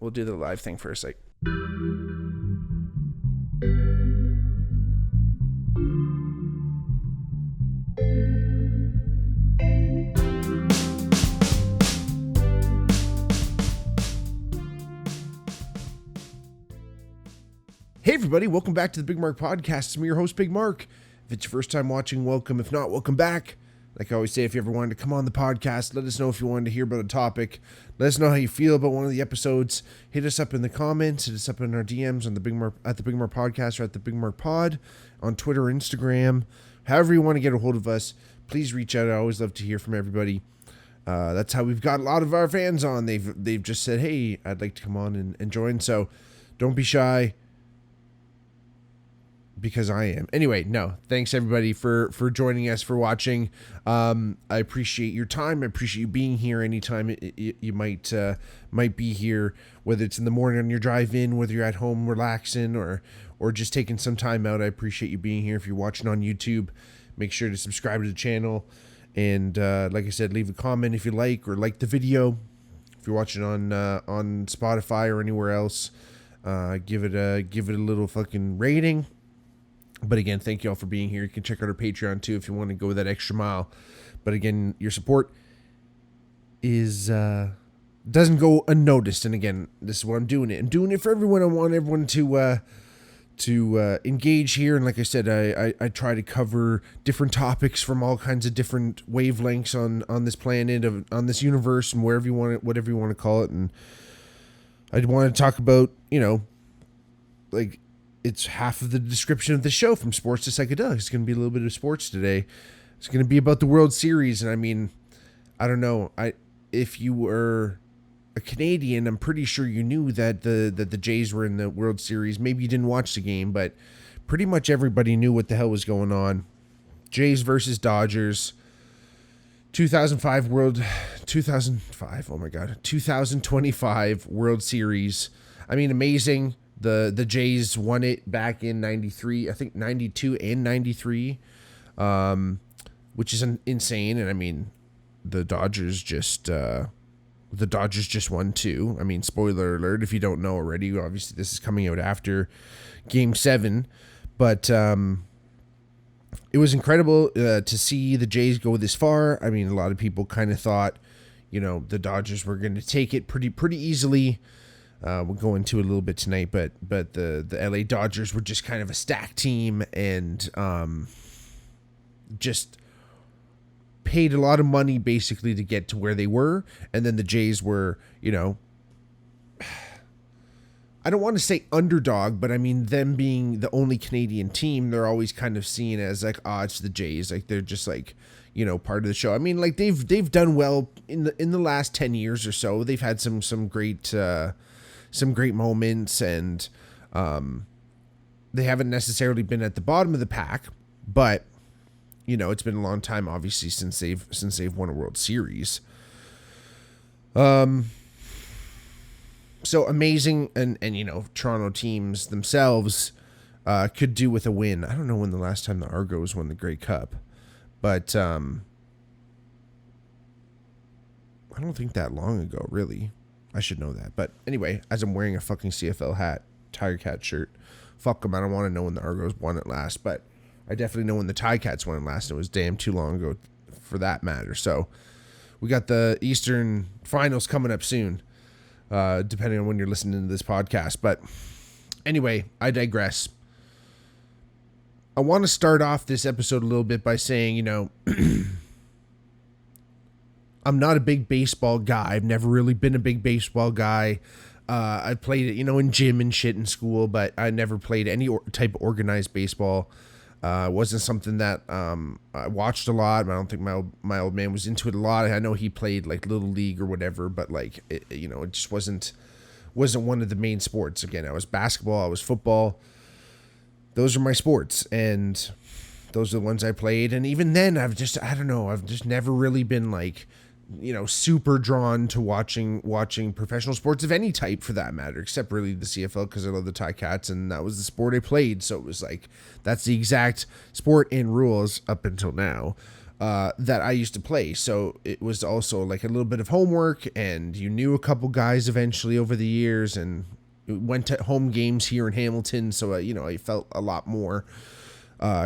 we'll do the live thing first. Like, hey everybody, welcome back to the Bigmark podcast. It's me, your host, Bigmark. If it's your first time watching, welcome. If not, welcome back. Like I always say, if you ever wanted to come on the podcast, let us know if you wanted to hear about a topic. Let us know how you feel about one of the episodes. Hit us up in the comments. Hit us up in our DMs on the Bigmark, at the Bigmark podcast, or at the Bigmark pod on Twitter, Instagram. However you want to get a hold of us, please reach out. I always love to hear from everybody. That's how we've got a lot of our fans on. They've just said, hey, I'd like to come on and join. So don't be shy. Because I am. Anyway, no, thanks everybody for joining us, for watching. I appreciate your time. I appreciate you being here anytime you might be here, whether it's in the morning on your drive in, whether you're at home relaxing or just taking some time out. I appreciate you being here. If you're watching on YouTube, make sure to subscribe to the channel. And like I said, leave a comment if you like, or like the video. If you're watching on Spotify or anywhere else, give it a little fucking rating. But again, thank you all for being here. You can check out our Patreon too if you want to go that extra mile. But again, your support is doesn't go unnoticed. And again, this is what I'm doing it. I'm doing it for everyone. I want everyone to engage here. And like I said, I try to cover different topics from all kinds of different wavelengths on this planet, on this universe, and whatever you want to call it. And I want to talk about, like, it's half of the description of the show, from sports to psychedelics. It's going to be a little bit of sports today. It's going to be about the World Series. And I mean, I don't know. If you were a Canadian, I'm pretty sure you knew that the Jays were in the World Series. Maybe you didn't watch the game, but pretty much everybody knew what the hell was going on. Jays versus Dodgers. 2025 World Series. I mean, amazing. The Jays won it back in 93, I think 92 and 93, which is insane. And I mean, the Dodgers just won too. I mean, spoiler alert, if you don't know already, obviously this is coming out after Game 7, but it was incredible to see the Jays go this far. I mean, a lot of people kind of thought, the Dodgers were going to take it pretty easily. We'll go into it a little bit tonight, but the LA Dodgers were just kind of a stacked team, and just paid a lot of money basically to get to where they were. And then the Jays were, I don't want to say underdog, but I mean, them being the only Canadian team, they're always kind of seen as like, it's the Jays. Like, they're just like, part of the show. I mean, like, they've done well in the last 10 years or so. They've had some great moments, and they haven't necessarily been at the bottom of the pack, but it's been a long time, obviously, since they've won a World Series. So amazing, and Toronto teams themselves could do with a win. I don't know when the last time the Argos won the Grey Cup, but I don't think that long ago, really. I should know that. But anyway, as I'm wearing a fucking CFL hat, Tiger Cat shirt, fuck them. I don't want to know when the Argos won it last, but I definitely know when the Ticats won it last. And it was damn too long ago for that matter. So we got the Eastern Finals coming up soon, depending on when you're listening to this podcast. But anyway, I digress. I want to start off this episode a little bit by saying, I'm not a big baseball guy. I've never really been a big baseball guy. I played it, in gym and shit in school, but I never played any type of organized baseball. It wasn't something that I watched a lot. I don't think my old man was into it a lot. I know he played like Little League or whatever, but like, it just wasn't one of the main sports. Again, I was basketball, I was football. Those are my sports, and those are the ones I played. And even then, I've just never really been like, super drawn to watching professional sports of any type, for that matter, except really the CFL, because I love the Ticats, and that was the sport I played. So it was like, that's the exact sport and rules up until now. that I used to play. So it was also like a little bit of homework, and you knew a couple guys eventually over the years, and went to home games here in Hamilton. So I felt a lot more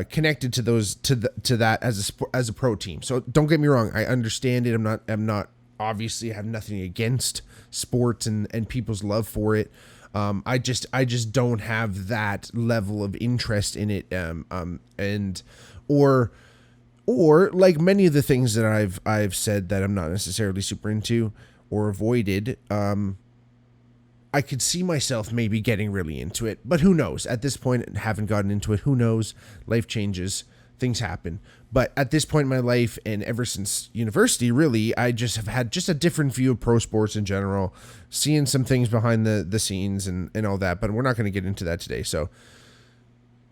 connected to those to that as a pro team. So don't get me wrong, I understand it. I'm not obviously, I have nothing against sports and people's love for it. I just don't have that level of interest in it. And or like many of the things that I've said that I'm not necessarily super into or avoided, I could see myself maybe getting really into it, but who knows? At this point, haven't gotten into it. Who knows? Life changes, things happen. But at this point in my life, and ever since university, really, I just have had just a different view of pro sports in general, seeing some things behind the scenes and all that. But we're not going to get into that today. So,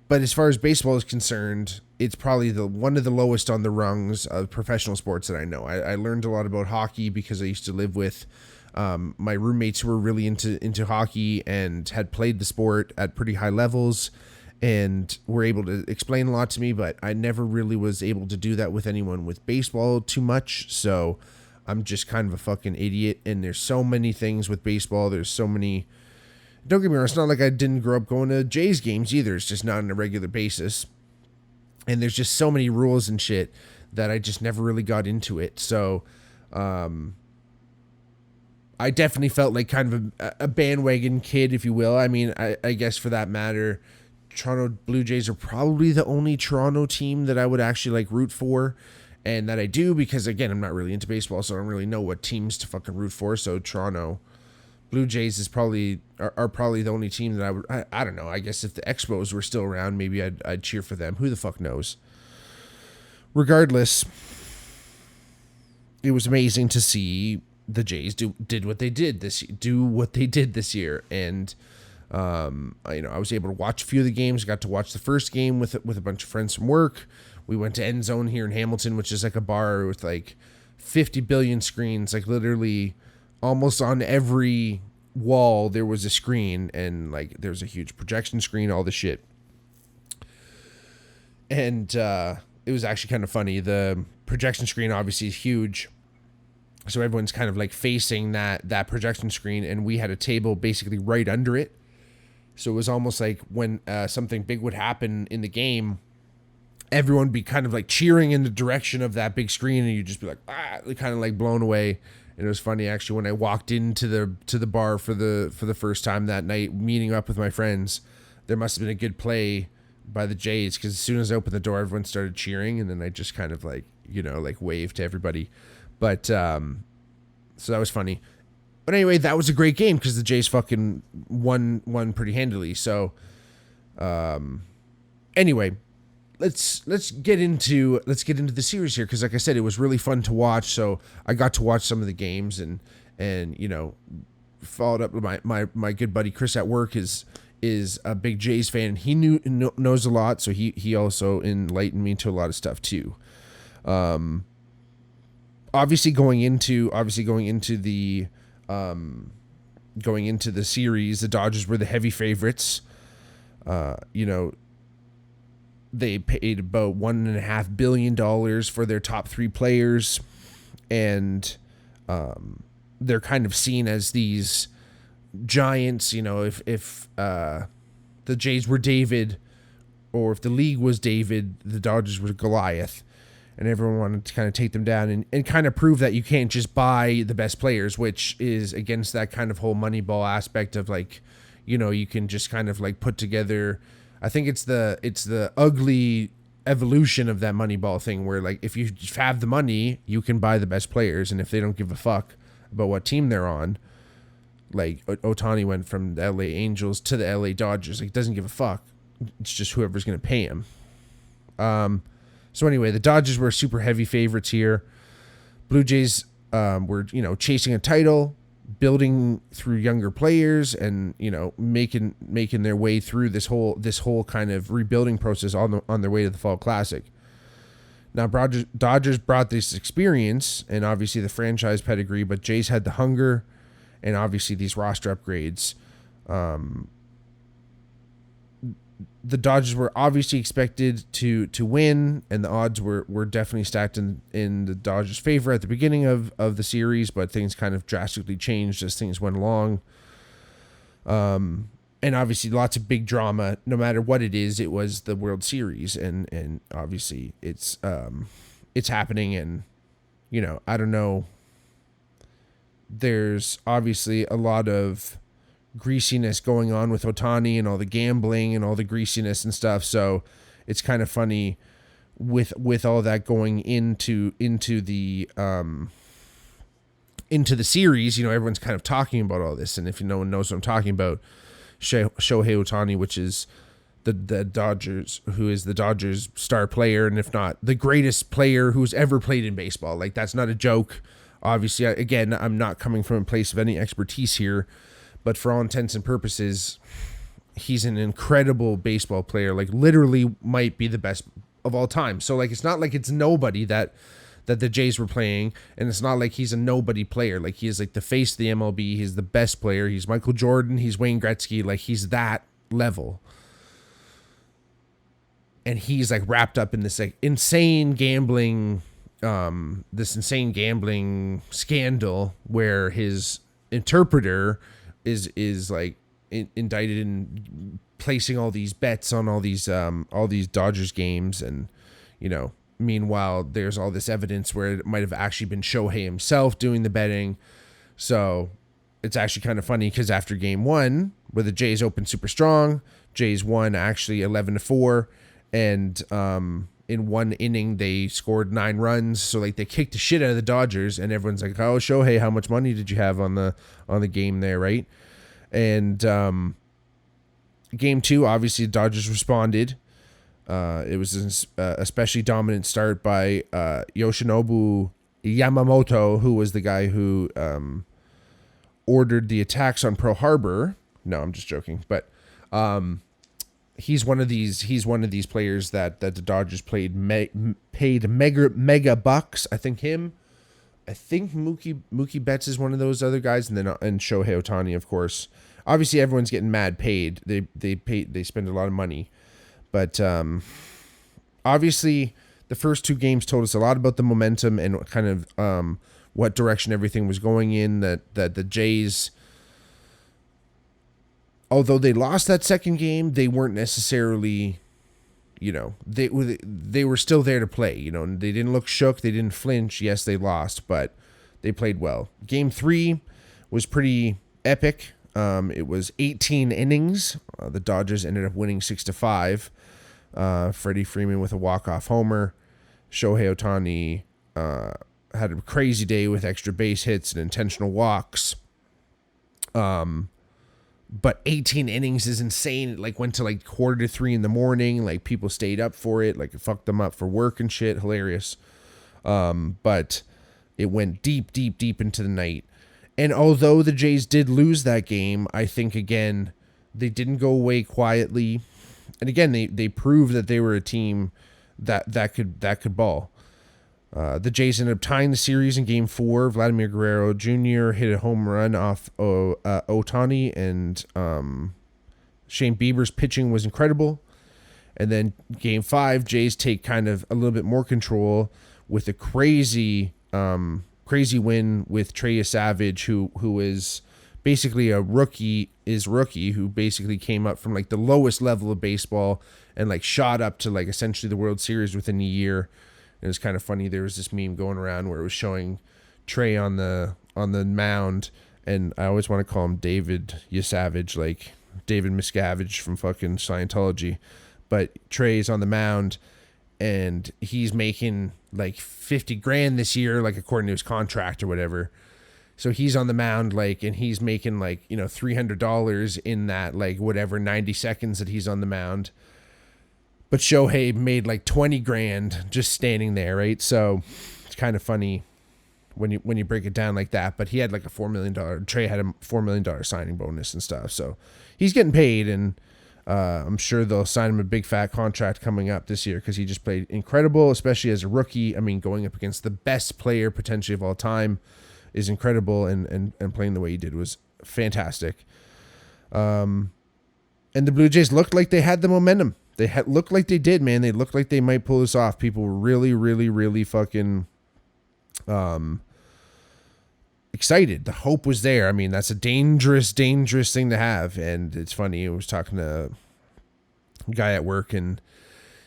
but as far as baseball is concerned, it's probably one of the lowest on the rungs of professional sports that I know. I learned a lot about hockey because I used to live with my roommates who were really into hockey and had played the sport at pretty high levels and were able to explain a lot to me, but I never really was able to do that with anyone with baseball too much. So I'm just kind of a fucking idiot. And there's so many things with baseball. There's so many, don't get me wrong, it's not like I didn't grow up going to Jays games either. It's just not on a regular basis. And there's just so many rules and shit that I just never really got into it. So, I definitely felt like kind of a bandwagon kid, if you will. I mean, I guess for that matter, Toronto Blue Jays are probably the only Toronto team that I would actually like root for, and that I do because, again, I'm not really into baseball, so I don't really know what teams to fucking root for. So Toronto Blue Jays are probably the only team that I would. I don't know. I guess if the Expos were still around, maybe I'd cheer for them. Who the fuck knows? Regardless, it was amazing to see the Jays did what they did this year, and I was able to watch a few of the games. Got to watch the first game with a bunch of friends from work. We went to End Zone here in Hamilton, which is like a bar with like 50 billion screens, like literally almost on every wall there was a screen, and like there was a huge projection screen, all the shit. And it was actually kind of funny. The projection screen obviously is huge, so everyone's kind of like facing that projection screen, and we had a table basically right under it. So it was almost like when something big would happen in the game, everyone would be kind of like cheering in the direction of that big screen, and you'd just be like, kind of like blown away. And it was funny actually when I walked into the bar for the first time that night, meeting up with my friends. There must have been a good play by the Jays, because as soon as I opened the door, everyone started cheering, and then I just kind of like waved to everybody. But so that was funny. But anyway, that was a great game because the Jays fucking won pretty handily. So anyway, let's get into the series here, because like I said, it was really fun to watch. So I got to watch some of the games and followed up with my good buddy Chris at work is a big Jays fan. He knows a lot, so he also enlightened me to a lot of stuff too. Obviously going into the series, the Dodgers were the heavy favorites. They paid about $1.5 billion for their top three players, and they're kind of seen as these giants. If the Jays were David, or if the league was David, the Dodgers were Goliath. And everyone wanted to kind of take them down and kind of prove that you can't just buy the best players, which is against that kind of whole Moneyball aspect of like, you can just kind of like put together. I think it's the ugly evolution of that Moneyball thing where like if you have the money, you can buy the best players, and if they don't give a fuck about what team they're on, like Ohtani went from the LA Angels to the LA Dodgers, like doesn't give a fuck. It's just whoever's going to pay him. So anyway, the Dodgers were super heavy favorites here. Blue Jays were, chasing a title, building through younger players, and making their way through this whole kind of rebuilding process on their way to the Fall Classic. Now, Dodgers brought this experience and obviously the franchise pedigree, but Jays had the hunger and obviously these roster upgrades. the Dodgers were obviously expected to win, and the odds were definitely stacked in the Dodgers' favor at the beginning of the series, but things kind of drastically changed as things went along. And obviously lots of big drama. No matter what it is, it was the World Series, and obviously it's happening, and I don't know. There's obviously a lot of greasiness going on with Ohtani and all the gambling and all the greasiness and stuff. So it's kind of funny with all that going into the series. Everyone's kind of talking about all this, and if no one knows what I'm talking about, Shohei Ohtani, which is the Dodgers, who is the Dodgers star player, and if not the greatest player who's ever played in baseball. Like, that's not a joke. Obviously, again, I'm not coming from a place of any expertise here, but for all intents and purposes, he's an incredible baseball player. Like, literally might be the best of all time. So, like, it's not like it's nobody that the Jays were playing, and it's not like he's a nobody player. Like, he is like the face of the MLB. He's the best player. He's Michael Jordan. He's Wayne Gretzky. Like, he's that level. And he's like wrapped up in this like insane gambling scandal where his interpreter is like indicted in placing all these bets on all these Dodgers games, and meanwhile there's all this evidence where it might have actually been Shohei himself doing the betting. So it's actually kind of funny because after game 1, where the Jays opened super strong, Jays won actually 11-4, and in one inning they scored 9 runs. So like they kicked the shit out of the Dodgers, and everyone's like, "Oh, Shohei, how much money did you have on the game there, right?" And game 2, obviously the Dodgers responded. It was an especially dominant start by Yoshinobu Yamamoto, who was the guy who ordered the attacks on Pearl Harbor. No, I'm just joking, but he's one of these players that the Dodgers paid mega bucks. I think Mookie Betts is one of those other guys, and then Shohei Ohtani, of course. Obviously, everyone's getting mad paid. They spend a lot of money, but obviously the first 2 games told us a lot about the momentum and kind of what direction everything was going in. That the Jays, although they lost that second game, they weren't necessarily, they were still there to play. They didn't look shook. They didn't flinch. Yes, they lost, but they played well. Game 3 was pretty epic. It was 18 innings. The Dodgers ended up winning 6-5. Freddie Freeman with a walk-off homer. Shohei Ohtani had a crazy day with extra base hits and intentional walks. But 18 innings is insane. It like went to like 2:45 in the morning. Like, people stayed up for it. Like, it fucked them up for work and shit. Hilarious. But it went deep into the night. And although the Jays did lose that game, I think, again, they didn't go away quietly. And again, they proved that they were a team that could ball. The Jays ended up tying the series in game 4. Vladimir Guerrero Jr. hit a home run off Ohtani, and Shane Bieber's pitching was incredible. And then game 5, Jays take kind of a little bit more control with a crazy win with Trey Savage, who is basically a rookie, who basically came up from like the lowest level of baseball and like shot up to like essentially the World Series within a year. It was kind of funny. There was this meme going around where it was showing Trey on the mound, and I always want to call him David Yasavage, like David Miscavige from fucking Scientology. But Trey's on the mound, and he's making like $50,000 this year, like according to his contract or whatever. So he's on the mound, like, and he's making like, $300 in that, like, whatever 90 seconds that he's on the mound. But Shohei made like $20,000 just standing there, right? So it's kind of funny when you break it down like that. But he had like a $4 million. Trey had a $4 million signing bonus and stuff. So he's getting paid, and I'm sure they'll sign him a big fat contract coming up this year because he just played incredible, especially as a rookie. I mean, going up against the best player potentially of all time is incredible, and playing the way he did was fantastic. And And the Blue Jays looked like they had the momentum. They looked like they did, man. They looked like they might pull this off. People were really, really, really fucking excited. The hope was there. I mean, that's a dangerous, dangerous thing to have. And it's funny. I was talking to a guy at work, and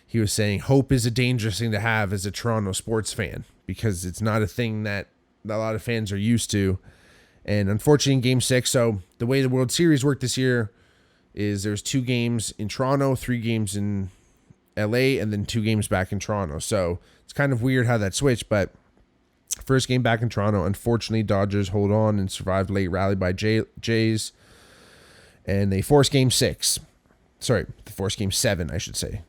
he was saying hope is a dangerous thing to have as a Toronto sports fan, because it's not a thing that a lot of fans are used to. And unfortunately, in Game 6, so the way the World Series worked this year is there's 2 games in Toronto, 3 games in LA, and then 2 games back in Toronto. So it's kind of weird how that switched, but first game back in Toronto, unfortunately, Dodgers hold on and survived late rally by Jays, and they forced Game 6. Sorry, they forced Game 7, I should say.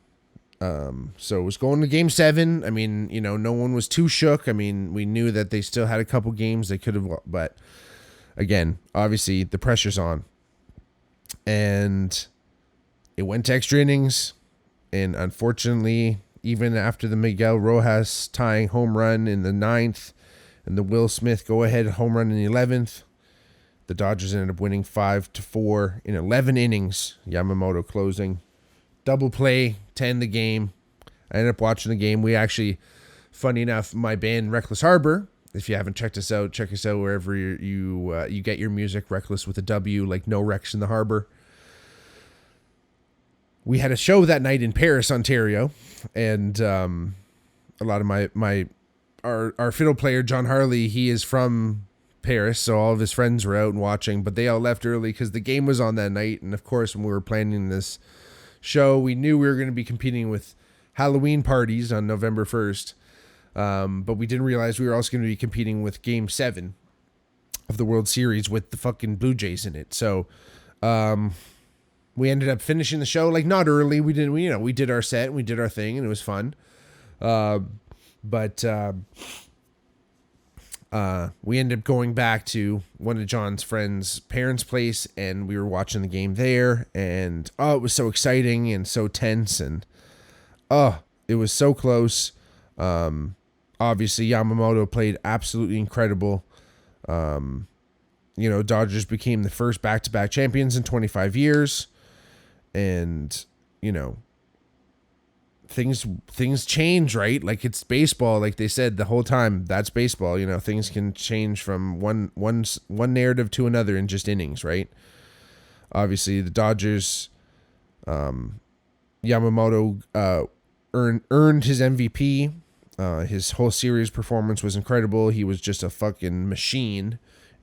So it was going to Game 7. I mean, no one was too shook. I mean, we knew that they still had a couple games they could have, but again, obviously the pressure's on. And it went to extra innings, and unfortunately, even after the Miguel Rojas tying home run in the 9th and the Will Smith go-ahead home run in the 11th, the Dodgers ended up winning 5-4 in 11 innings. Yamamoto closing. Double play to end the game. I ended up watching the game. We actually, funny enough, my band Reckless Harbor, if you haven't checked us out, check us out wherever you get your music. Reckless with a W, like no wrecks in the harbor. We had a show that night in Paris, Ontario, and a lot of our fiddle player John Harley, he is from Paris, so all of his friends were out and watching, but they all left early because the game was on that night. And of course, when we were planning this show, we knew we were going to be competing with Halloween parties on November 1st. But we didn't realize we were also going to be competing with Game 7 of the World Series with the fucking Blue Jays in it. So, we ended up finishing the show, like, not early. We did our set and we did our thing, and it was fun. But we ended up going back to one of John's friends' parents' place, and we were watching the game there, and it was so exciting and so tense, and it was so close. Obviously, Yamamoto played absolutely incredible. Dodgers became the first back-to-back champions in 25 years. And, things change, right? Like, it's baseball. Like they said the whole time, that's baseball. Things can change from one narrative to another in just innings, right? Obviously, the Dodgers, Yamamoto earned his MVP. His whole series performance was incredible. He was just a fucking machine.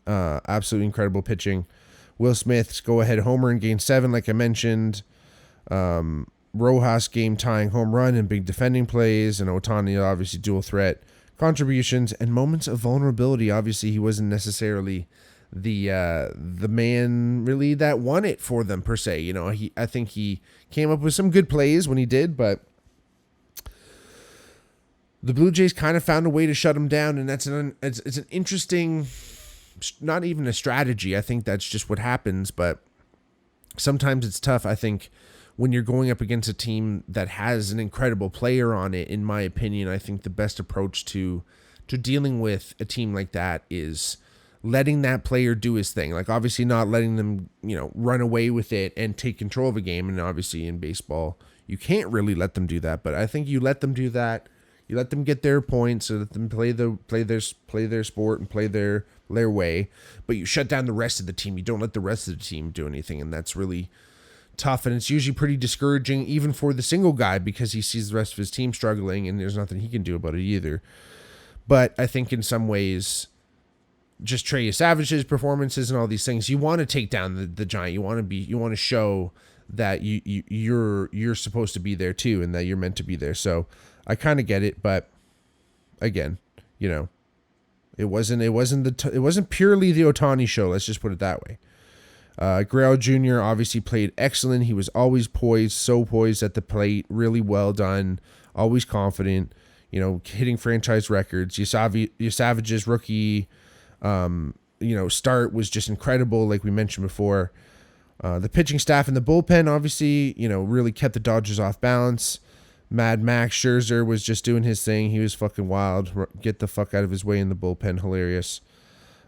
Absolutely incredible pitching. Will Smith's go-ahead homer in Game 7, like I mentioned. Rojas game-tying home run and big defending plays. And Ohtani, obviously, dual threat contributions and moments of vulnerability. Obviously, he wasn't necessarily the man really that won it for them, per se. I think he came up with some good plays when he did, but the Blue Jays kind of found a way to shut him down, and it's an interesting, not even a strategy. I think that's just what happens, but sometimes it's tough, I think, when you're going up against a team that has an incredible player on it. In my opinion, I think the best approach to dealing with a team like that is letting that player do his thing. Like, obviously not letting them, run away with it and take control of a game. And obviously in baseball, you can't really let them do that, but I think you let them do that. You let them get their points, so let them play their sport and play their way, but you shut down the rest of the team. You don't let the rest of the team do anything, and that's really tough, and it's usually pretty discouraging even for the single guy, because he sees the rest of his team struggling and there's nothing he can do about it either. But I think in some ways, just Trey Savage's performances and all these things, you want to take down the giant. You want to show that you're supposed to be there too, and that you're meant to be there. So I kind of get it, but again, it wasn't purely the Ohtani show. Let's just put it that way. Grail Jr. obviously played excellent. He was always so poised at the plate, really well done, always confident, hitting franchise records. Savage's rookie, start was just incredible, like we mentioned before. The pitching staff and the bullpen, obviously, really kept the Dodgers off balance. Mad Max Scherzer was just doing his thing. He was fucking wild. Get the fuck out of his way in the bullpen. Hilarious.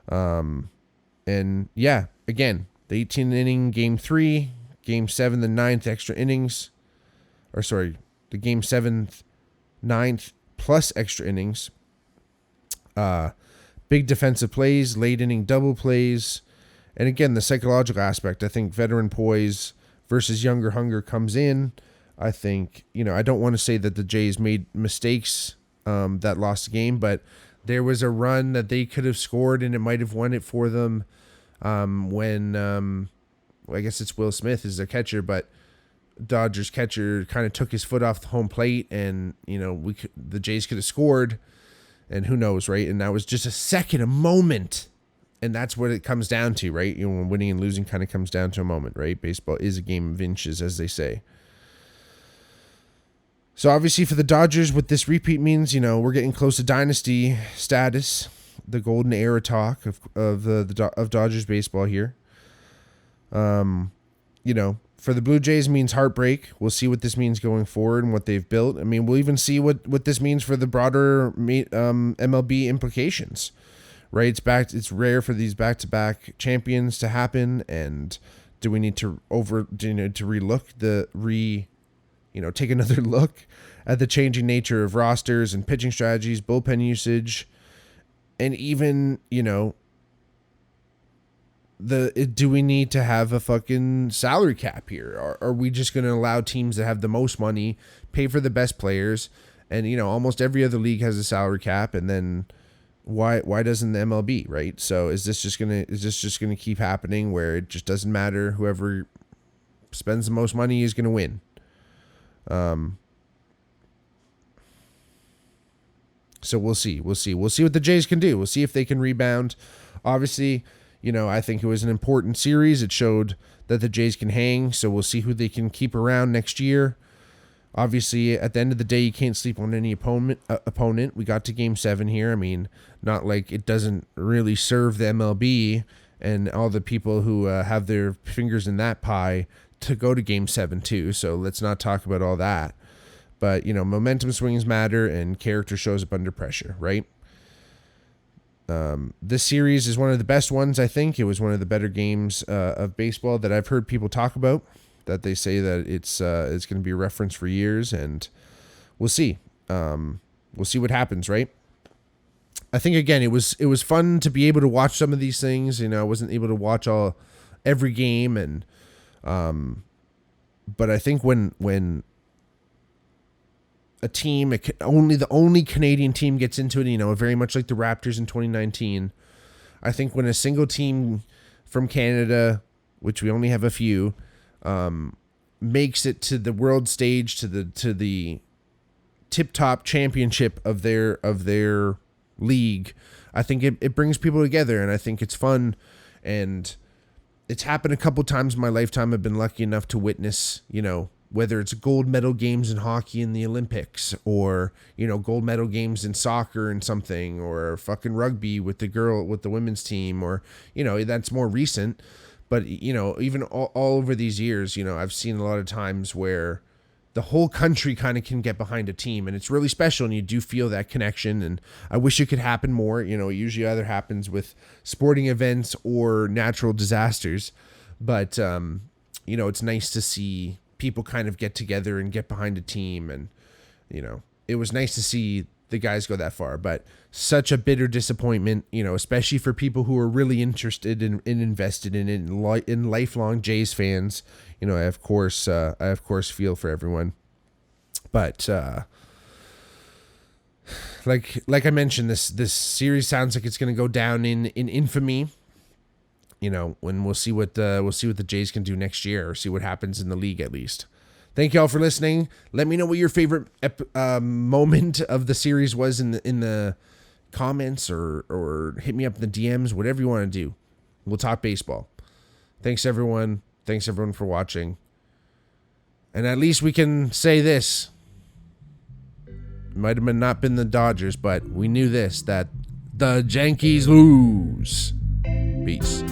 And yeah, again, the 18 inning Game 3, Game 7, the 9th extra innings. Or sorry, the Game 7th, 9th plus extra innings. Big defensive plays, late inning double plays. And again, the psychological aspect. I think veteran poise versus younger hunger comes in. I think, I don't want to say that the Jays made mistakes that lost the game, but there was a run that they could have scored and it might have won it for them when I guess it's Will Smith is the catcher, but Dodgers catcher kind of took his foot off the home plate, and the Jays could have scored, and who knows, right? And that was just a second, a moment, and that's what it comes down to, right? When winning and losing kind of comes down to a moment, right? Baseball is a game of inches, as they say. So obviously for the Dodgers, what this repeat means, we're getting close to dynasty status, the golden era talk of Dodgers baseball here. For the Blue Jays means heartbreak. We'll see what this means going forward and what they've built. I mean, we'll even see what this means for the broader MLB implications, right? It's rare for these back-to-back champions to happen, and do we need to take another look at the changing nature of rosters and pitching strategies, bullpen usage, and even, do we need to have a fucking salary cap here? Are we just going to allow teams that have the most money pay for the best players? And, almost every other league has a salary cap, and then why doesn't the MLB, right? So is this just going to keep happening where it just doesn't matter, whoever spends the most money is going to win? So we'll see what the Jays can do. We'll see if they can rebound. Obviously, I think it was an important series. It showed that the Jays can hang, so we'll see who they can keep around next year. Obviously, at the end of the day, you can't sleep on any opponent. We got to Game 7 here. I mean, not like it doesn't really serve the MLB and all the people who have their fingers in that pie to go to Game 7 too, so let's not talk about all that. But, momentum swings matter, and character shows up under pressure, right? This series is one of the best ones, I think. It was one of the better games of baseball that I've heard people talk about, that they say that it's going to be a reference for years, and we'll see. We'll see what happens, right? I think, again, it was fun to be able to watch some of these things. I wasn't able to watch every game, and but I think when a team, the only Canadian team gets into it, very much like the Raptors in 2019. I think when a single team from Canada, which we only have a few, makes it to the world stage, to the tip-top championship of their league, I think it brings people together, and I think it's fun, and it's happened a couple times in my lifetime. I've been lucky enough to witness, whether it's gold medal games in hockey in the Olympics, or, gold medal games in soccer and something, or fucking rugby with the women's team, or, that's more recent. But, even all over these years, I've seen a lot of times where the whole country kind of can get behind a team, and it's really special, and you do feel that connection, and I wish it could happen more. It usually either happens with sporting events or natural disasters, but, it's nice to see people kind of get together and get behind a team, and it was nice to see the guys go that far. But such a bitter disappointment, especially for people who are really interested and invested in it, in lifelong Jays fans. I of course feel for everyone, but like I mentioned, this series sounds like it's going to go down in infamy. When we'll see what the Jays can do next year, or see what happens in the league at least. Thank you all for listening. Let me know what your favorite moment of the series was in the comments, or hit me up in the DMs, whatever you want to do. We'll talk baseball. Thanks everyone. Thanks everyone for watching. And at least we can say this. It might have not been the Dodgers, but we knew this, that the Yankees lose. Peace.